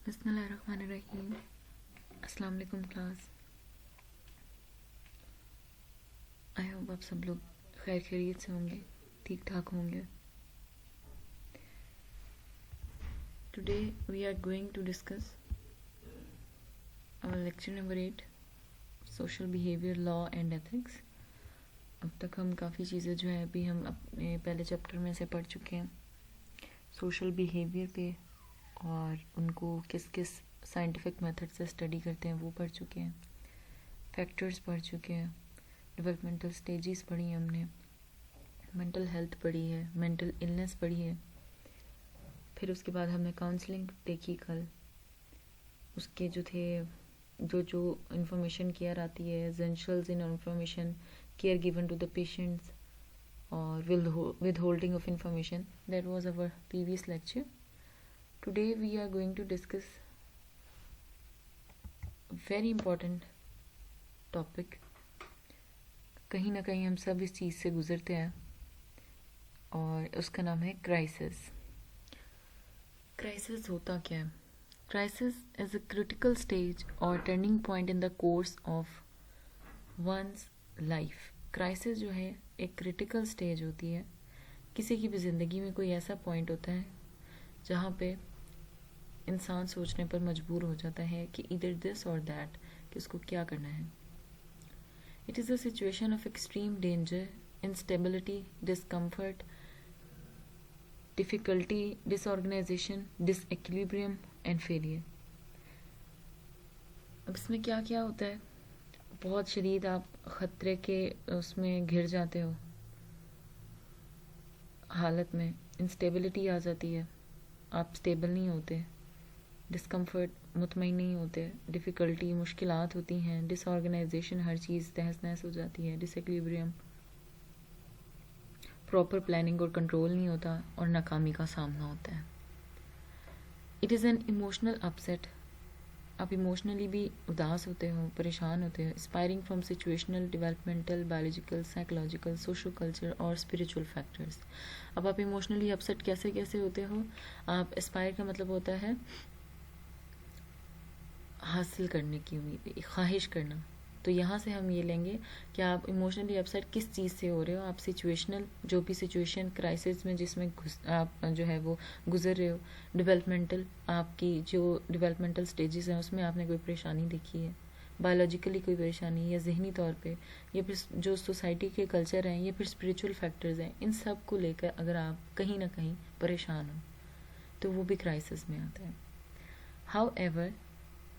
بسم اللہ الرحمن الرحیم. السلام علیکم کلاس. آئی ہوپ آپ سب لوگ خیر خیریت سے ہوں گے, ٹھیک ٹھاک ہوں گے. Today we are going to discuss our lecture number 8 social behaviour law and ethics. اب تک ہم کافی چیزیں جو ہے ابھی ہم اپنے پہلے چیپٹر میں سے پڑھ چکے ہیں سوشل بیہیویئر پہ, اور ان کو کس کس سائنٹیفک میتھڈ سے اسٹڈی کرتے ہیں وہ پڑھ چکے ہیں, فیکٹرز پڑھ چکے ہیں, ڈیولپمنٹل سٹیجز پڑھی ہیں ہم نے, مینٹل ہیلتھ پڑھی ہے, مینٹل النس پڑھی ہے. پھر اس کے بعد ہم نے کاؤنسلنگ دیکھی کل. اس کے جو تھے جو انفارمیشن کیئر آتی ہے, essentials in information, care given to the patients, اور with holding of information. That was over previous lecture. Today we are going to discuss very important topic. کہیں نہ کہیں ہم سب اس چیز سے گزرتے ہیں, اور اس کا نام ہے کرائسس. کرائسس ہوتا کیا ہے؟ Crisis is a critical stage اور turning point in the course of one's life. Crisis جو ہے ایک کریٹیکل اسٹیج ہوتی ہے. کسی کی بھی زندگی میں کوئی ایسا پوائنٹ ہوتا ہے جہاں پہ انسان سوچنے پر مجبور ہو جاتا ہے کہ ادھر دس اور دیٹ, کہ اس کو کیا کرنا ہے. It is a situation of extreme danger, instability, discomfort, difficulty, disorganization, disequilibrium and failure. اب اس میں کیا کیا ہوتا ہے؟ بہت شدید آپ خطرے کے اس میں گھر جاتے ہو, حالت میں انسٹیبلٹی آ جاتی ہے, آپ سٹیبل نہیں ہوتے, ڈسکمفرٹ مطمئن نہیں ہوتے, ڈیفیکلٹی مشکلات ہوتی ہیں, ڈس آرگنائزیشن ہر چیز تہس نہس ہو جاتی ہے, ڈس ایکویلیبریم پراپر پلاننگ اور کنٹرول نہیں ہوتا, اور ناکامی کا سامنا ہوتا ہے. It is an emotional upset. آپ ایموشنلی بھی اداس ہوتے ہو, پریشان ہوتے ہو, aspiring from situational, developmental, biological, psychological, socio culture اور اسپریچول فیکٹرز. اب آپ ایموشنلی اپسیٹ کیسے ہوتے ہو؟ آپ اسپائر کا مطلب ہوتا ہے حاصل کرنے کی امید, خواہش کرنا. تو یہاں سے ہم یہ لیں گے کہ آپ ایموشنلی اپسیٹ کس چیز سے ہو رہے ہو. آپ سچویشنل, جو بھی سچویشن کرائسس میں جس میں آپ جو ہے وہ گزر رہے ہو. ڈیولپمنٹل, آپ کی جو ڈیولپمنٹل سٹیجز ہیں اس میں آپ نے کوئی پریشانی دیکھی ہے, بایولوجیکلی کوئی پریشانی, یا ذہنی طور پہ, یا پھر جو سوسائٹی کے کلچر ہیں, یا پھر اسپریچول فیکٹرز ہیں, ان سب کو لے کر اگر آپ کہیں نہ کہیں پریشان ہو تو وہ بھی کرائسس میں آتا ہے. ہاؤ ایور,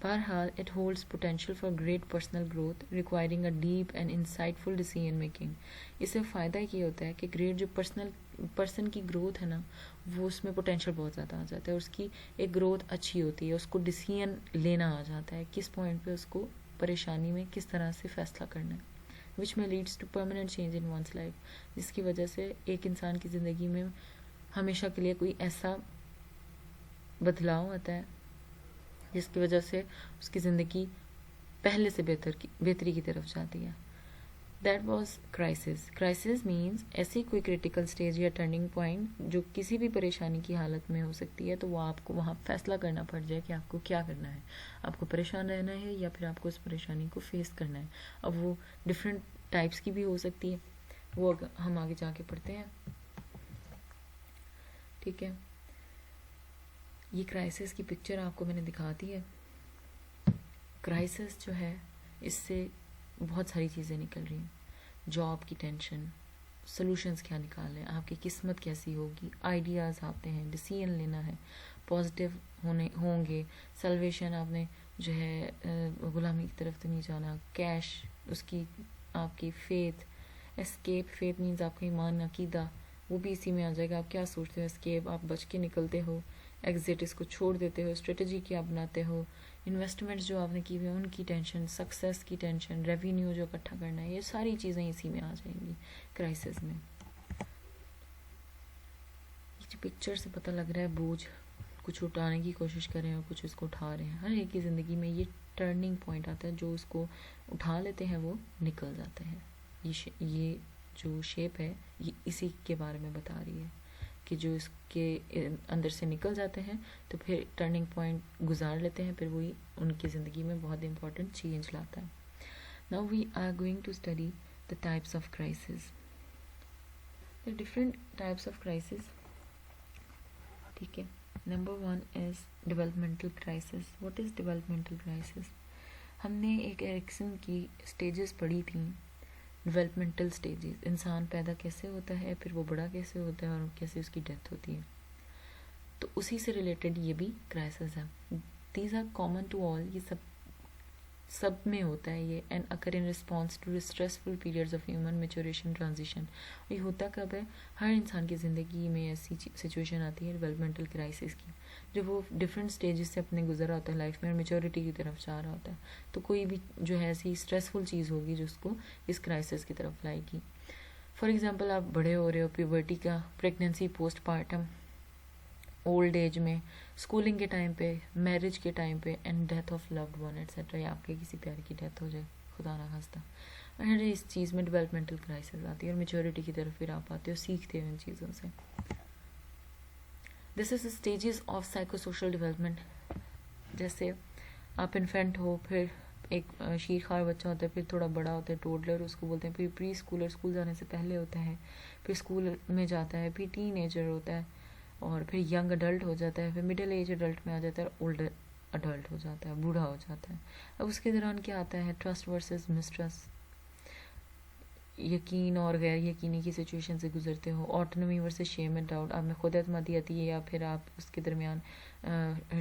بہرحال it holds potential for great personal growth requiring a deep and insightful decision making. اس سے فائدہ یہ ہوتا ہے کہ گریٹ جو پرسن کی گروتھ ہے نا, وہ اس میں پوٹینشیل بہت زیادہ آ جاتا ہے, اور اس کی ایک گروتھ اچھی ہوتی ہے, اس کو ڈیسیژن لینا آ جاتا ہے, کس پوائنٹ پہ اس کو پریشانی میں کس طرح سے فیصلہ کرنا ہے, which may leads to permanent change in one's life. جس کی وجہ سے ایک انسان کی زندگی میں ہمیشہ کے لیے کوئی ایسا بدلاؤ آتا ہے جس کی وجہ سے اس کی زندگی پہلے سے بہتری کی طرف جاتی ہے. That was crisis. Crisis means ایسی کوئی کریٹیکل اسٹیج یا ٹرننگ پوائنٹ جو کسی بھی پریشانی کی حالت میں ہو سکتی ہے, تو وہ آپ کو وہاں فیصلہ کرنا پڑ جائے کہ آپ کو کیا کرنا ہے. آپ کو پریشان رہنا ہے یا پھر آپ کو اس پریشانی کو فیس کرنا ہے. اب وہ ڈفرینٹ ٹائپس کی بھی ہو سکتی ہے, وہ ہم آگے جا کے پڑھتے ہیں. ٹھیک ہے, یہ کرائسس کی پکچر آپ کو میں نے دکھا دی ہے. کرائسس جو ہے اس سے بہت ساری چیزیں نکل رہی ہیں. جاب کی ٹینشن, سلوشنز کیا نکالیں, آپ کی قسمت کیسی ہوگی, آئیڈیاز آتے ہیں, ڈیسیژن لینا ہے, پازیٹیو ہوں گے, سلویشن, آپ نے جو ہے غلامی کی طرف تو نہیں جانا, کیش, اس کی آپ کی فیتھ, اسکیپ, فیتھ مینز آپ کا ایمان, عقیدہ, وہ بھی اسی میں آ جائے گا. آپ کیا سوچتے ہو, اسکیپ, آپ بچ کے نکلتے ہو, ایگزٹ, اس کو چھوڑ دیتے ہو, اسٹریٹجی کیا بناتے ہو, انویسٹمنٹس جو آپ نے کی ہوئی ہیں ان کی ٹینشن, سکسیس کی ٹینشن, ریونیو جو اکٹھا کرنا ہے, یہ ساری چیزیں اسی میں آ جائیں گی کرائسس میں. یہ جو پکچر سے پتہ لگ رہا ہے بوجھ کچھ اٹھانے کی کوشش کر رہے ہیں اور کچھ اس کو اٹھا رہے ہیں. ہر ایک کی زندگی میں یہ ٹرننگ پوائنٹ آتا ہے, جو اس کو اٹھا لیتے ہیں وہ نکل جاتے ہیں. یہ جو شیپ ہے یہ اسی کے بارے میں بتا رہی ہے کہ جو اس کے اندر سے نکل جاتے ہیں تو پھر ٹرننگ پوائنٹ گزار لیتے ہیں، پھر وہی ان کی زندگی میں بہت امپورٹنٹ چینج لاتا ہے. Now we are going to study the types of crisis. The different types of crisis. ٹھیک ہے. Number 1 is developmental crisis. What is developmental crisis? ہم نے ایک ایرکسن کی سٹیجز پڑھی تھیں. ڈیولپمنٹل سٹیجز، انسان پیدا کیسے ہوتا ہے، پھر وہ بڑا کیسے ہوتا ہے اور کیسے اس کی ڈیتھ ہوتی ہے. تو اسی سے ریلیٹڈ یہ بھی کرائسس ہے. These are common to all, یہ سب میں ہوتا ہے یہ. And occur in response to stressful periods of human maturation transition. یہ ہوتا کب ہے؟ ہر انسان کی زندگی میں ایسی سچویشن آتی ہے ڈیولپمنٹل کرائسس کی، جب وہ ڈفرینٹ سٹیجز سے اپنے گزرا ہوتا ہے لائف میں اور میچورٹی کی طرف جا رہا ہوتا ہے. تو کوئی بھی جو ہے ایسی اسٹریسفل چیز ہوگی جو اس کو اس کرائسس کی طرف لائے گی. فار ایگزامپل آپ بڑے ہو رہے ہو، پیورٹی کا، pregnancy, post partum, old age میں، اسکولنگ کے ٹائم پہ، میرج کے ٹائم پہ، and death of loved one etcetera, یا آپ کے کسی پیارے کی ڈیتھ ہو جائے خدا نہ خواستہ. ہر اس چیز میں ڈیولپمنٹل کرائسس آتی ہے اور میچورٹی کی طرف پھر آپ آتے ہو، سیکھتے ہو ان چیزوں سے. This is stages of psycho social development. جیسے آپ انفینٹ ہو، پھر ایک شیر خوار بچہ ہوتا ہے، پھر تھوڑا بڑا ہوتا ہے ٹوڈلر اس کو بولتے ہیں، پھر پری اسکولر اسکول جانے سے پہلے ہوتا ہے، پھر اسکول میں جاتا ہے، پھر ٹین ایجر ہوتا ہے، اور پھر ینگ اڈلٹ ہو جاتا ہے، پھر مڈل ایج اڈلٹ میں آ جاتا ہے، اور اولڈر اڈلٹ ہو جاتا ہے، بوڑھا ہو جاتا ہے. اب اس کے دوران کیا آتا ہے؟ ٹرسٹ ورسز مسٹرسٹ، یقین اور غیر یقینی کی سچویشن سے گزرتے ہو. Autonomy versus shame and doubt, آپ میں خود اعتمادی آتی ہے یا پھر آپ اس کے درمیان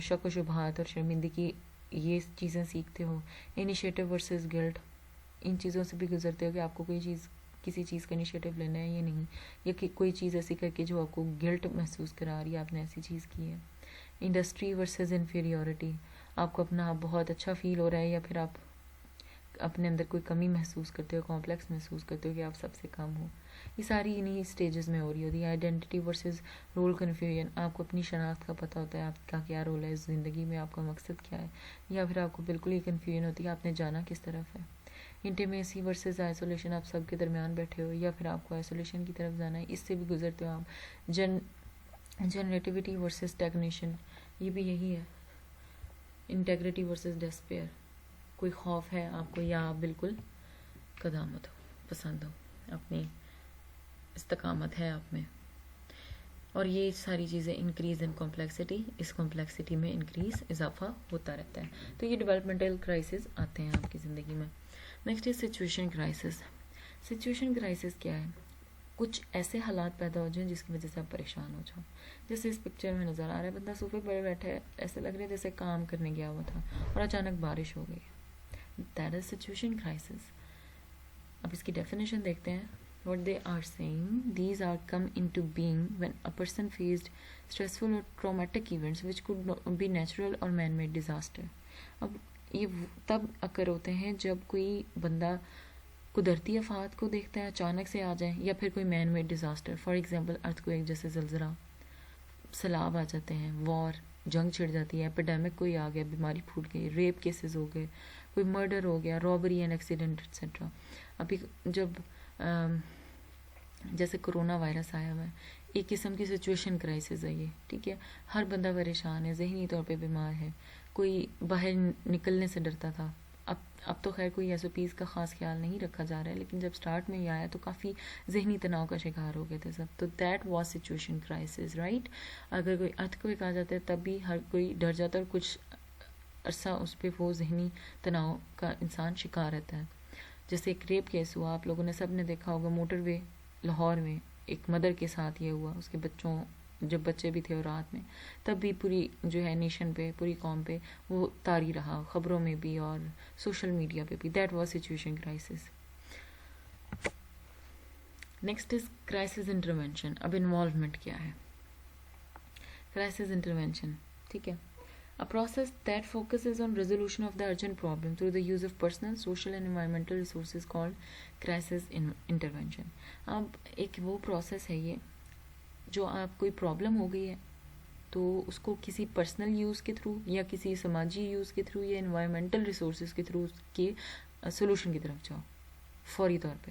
شک و شبہات اور شرمندگی، یہ چیزیں سیکھتے ہو. انیشیٹو ورسز گلٹ، ان چیزوں سے بھی گزرتے ہو کہ آپ کو کسی چیز کا انیشیٹو لینا ہے یا نہیں، یا کہ کوئی چیز ایسی کر کے جو آپ کو گلٹ محسوس کرا رہی ہے آپ نے ایسی چیز کی ہے. انڈسٹری ورسز انفیریورٹی، آپ کو اپنا بہت اچھا فیل ہو رہا ہے یا پھر آپ اپنے اندر کوئی کمی محسوس کرتے ہو، کمپلیکس محسوس کرتے ہو کہ آپ سب سے کم ہو. یہ ساری انہی سٹیجز میں ہو رہی ہوتی ہے. آئیڈینٹی ورسز رول کنفیوژن، آپ کو اپنی شناخت کا پتہ ہوتا ہے آپ کا کیا رول ہے اس زندگی میں، آپ کا مقصد کیا ہے، یا پھر آپ کو بالکل ہی کنفیوژن ہوتی ہے آپ نے جانا کس طرف ہے. انٹیمیسی ورسز آئسولیشن، آپ سب کے درمیان بیٹھے ہو یا پھر آپ کو آئسولیشن کی طرف جانا ہے، اس سے بھی گزرتے ہو آپ. جنریٹیوٹی ورسز اسٹیگنیشن، یہ بھی یہی ہے. انٹیگریٹی ورسز ڈسپیئر، کوئی خوف ہے آپ کو یا آپ بالکل قدامت ہو، پسند ہو، اپنی استقامت ہے آپ میں. اور یہ ساری چیزیں انکریز ان کمپلیکسٹی، اس کمپلیکسٹی میں انکریز اضافہ ہوتا رہتا ہے. تو یہ ڈیولپمنٹل کرائسس آتے ہیں آپ کی زندگی میں. Next is situation crisis. Situation crisis کیا ہے؟ کچھ ایسے حالات پیدا ہو جائیں جس کی وجہ سے آپ پریشان ہو جاؤ. جیسے اس پکچر میں نظر آ رہا ہے، بندہ صوفے پر بیٹھا ہے، ایسے لگ رہا ہے جیسے کام کرنے گیا ہوا تھا اور اچانک بارش ہو گئی. That is situation crisis. اب اس کی ڈیفینیشن دیکھتے ہیں. What they are saying, these are come into being when a person faced stressful or traumatic events which could be natural or man-made disaster. اب یہ تب اکر ہوتے ہیں جب کوئی بندہ قدرتی آفات کو دیکھتا ہے اچانک سے آ جائیں، یا پھر کوئی man made disaster. For example earthquake, جیسے زلزلہ، سیلاب آ جاتے ہیں، وار، جنگ چھڑ جاتی ہے، ایپیڈیمک کوئی آ گیا، بیماری پھوٹ گئی، ریپ کیسز ہو گئے، کوئی مرڈر ہو گیا، رابری اینڈ ایکسیڈنٹ ایٹسیٹرا. ابھی جب جیسے کرونا وائرس آیا ہوا ہے، ایک قسم کی سچویشن کرائسس ہے یہ. ٹھیک ہے، ہر بندہ پریشان ہے، ذہنی طور پہ بیمار ہے، کوئی باہر نکلنے سے ڈرتا تھا. اب تو خیر کوئی ایس او پیز کا خاص خیال نہیں رکھا جا رہا ہے، لیکن جب سٹارٹ میں یہ آیا تو کافی ذہنی تناؤ کا شکار ہو گئے تھے سب. تو that was situation crisis, right. اگر کوئی ارتھکویک آ جاتا ہے تب بھی ہر کوئی ڈر جاتا ہے اور کچھ عرصہ اس پہ وہ ذہنی تناؤ کا انسان شکار رہتا ہے. جیسے ایک ریپ کیس ہوا، آپ لوگوں نے سب نے دیکھا ہوگا، موٹر وے لاہور میں ایک مدر کے ساتھ یہ ہوا، اس کے بچوں، جب بچے بھی تھے اور رات میں، تب بھی پوری جو ہے نیشن پہ، پوری قوم پہ وہ طاری رہا، خبروں میں بھی اور سوشل میڈیا پہ بھی. That was situation crisis. Next is crisis intervention. اب انوالومنٹ کیا ہے؟ کرائسس انٹرونشن، ٹھیک ہے، a process that focuses on resolution of the urgent problem through the use of personal, social and environmental resources called crisis intervention. اب ایک وہ process ہے یہ جو آپ کوئی پرابلم ہو گئی ہے تو اس کو کسی پرسنل یوز کے تھرو یا کسی سماجی یوز کے تھرو یا انوائرمنٹل ریسورسز کے تھرو اس کے سولوشن کی طرف جاؤ فوری طور پہ.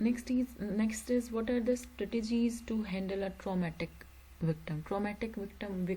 Next is what are the strategies to handle a traumatic victim. Traumatic victim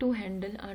To handle a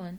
1,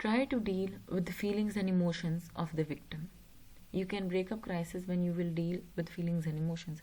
Try to deal with the feelings and emotions of the victim. You can break up crisis when you will deal with feelings and emotions.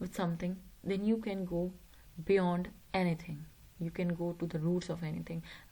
with something, then you can go beyond anything. You can go to the roots of anything.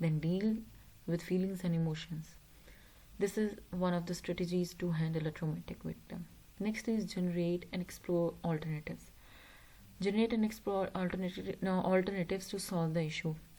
Then deal with feelings and emotions. This is one of the strategies to handle a traumatic victim. Next is generate and explore alternatives. Generate and explore alternatives to solve the issue.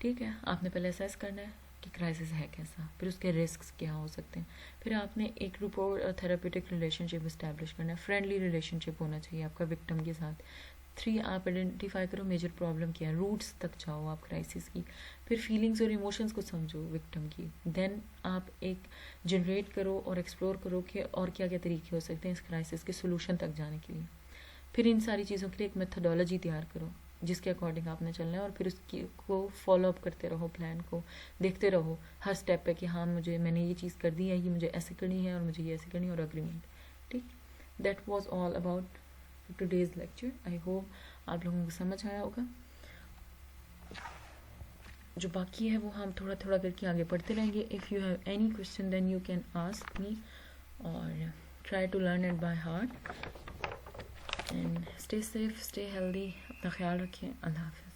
ٹھیک ہے، آپ نے پہلے assess کرنا ہے کہ crisis ہے کیسا، پھر اس کے رسکس کیا ہو سکتے ہیں، پھر آپ نے ایک رپورٹ اور تھراپیوٹک ریلیشن شپ اسٹیبلش کرنا ہے، فرینڈلی ریلیشن شپ ہونا چاہیے آپ کا وکٹم کے ساتھ۔ 3 آپ آئیڈینٹیفائی کرو میجر پرابلم کیا ہے، روٹس تک جاؤ آپ کرائسس کی، پھر فیلنگس اور ایموشنس کو سمجھو وکٹم کی، دین آپ ایک جنریٹ کرو اور ایکسپلور کرو کہ اور کیا کیا طریقے ہو سکتے ہیں اس کرائسس کے سولوشن تک جانے کے لیے۔ پھر ان ساری چیزوں کے لیے ایک میتھڈالوجی تیار کرو جس کے اکارڈنگ آپ نے چلنا ہے، اور پھر اس کی کو فالو اپ کرتے رہو، پلان کو دیکھتے رہو ہر اسٹیپ پہ کہ ہاں میں نے یہ چیز کر دی ہے، یہ مجھے ایسے کرنی ہے اور مجھے یہ ایسے کرنی ہے، اور اگریمنٹ۔ ٹھیک، that was all about today's lecture. I hope آپ لوگوں کو سمجھ آیا ہوگا۔ جو باقی ہے وہ ہم تھوڑا تھوڑا کر کے آگے پڑھتے رہیں گے۔ If you have any question then you can ask me, اور try to learn it by heart, and stay safe, stay healthy, اپنا خیال رکھیں۔ اللہ حافظ۔